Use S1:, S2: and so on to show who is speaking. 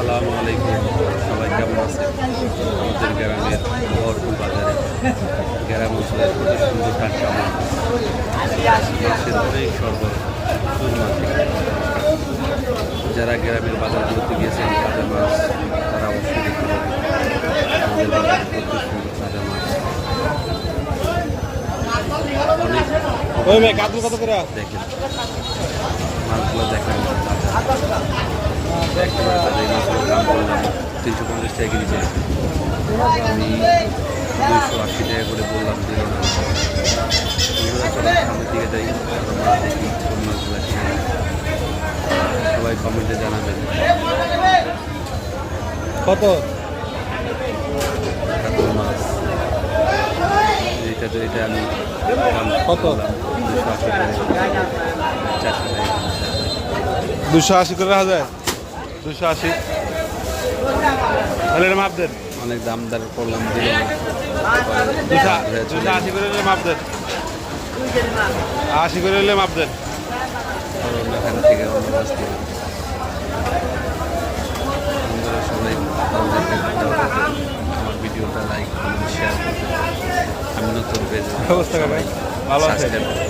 S1: আসসালামু আলাইকুম, সবাই কেমন আছেন? আমাদের গ্রামের বহরপুর বাজারে গ্রাম অঞ্চলের কত সুন্দর টাটকা মাছ, মাছের অনেক সরবরাহ প্রচুর মাছ। যারা গ্রামের বাজারগুলোতে গিয়েছেন তাজা মাছ তারা অবশ্যই দেখতে পাবেন। আমাদের বাজারে কত সুন্দর তাজা মাছ, অনেক
S2: কত করে
S1: দেখেন মাছগুলো দেখেন তাজা, একেবারে তাজা। এই মাছগুলোর দাম বললাম 350 টাকা কেজি চাইছে, আমি 280 টাকা করে বললাম, দিল না। বন্ধুরা চলো সামনের দিকে যাই, আরো মাছ দেখি, কোন মাছগুলো কিনে সবাই কমেন্টে জানাবেন।
S2: কত
S1: কাতল মাছ এটা আমি
S2: কত?
S1: 280 টাকা, 400 টাকা।
S2: 280 করে রাখা যায়? 280 তাহলে এটা মাপ দেন।
S1: অনেক দাম দর করলাম, দিল না।
S2: 280 করে নিলে মাপ দেন, 80 করে নিলে মাপ দেন।
S1: কারণ এখান থেকে অন্য মাছ কিনে বন্ধুরা সবাই ভালো থাকবেন, আমার ভিডিওটা লাইক কমেন্ট শেয়ার করবেন। আমি নতুন পেজ
S2: অবস্থা ভাই ভালো আছে।
S1: সাবস্ক্রাইব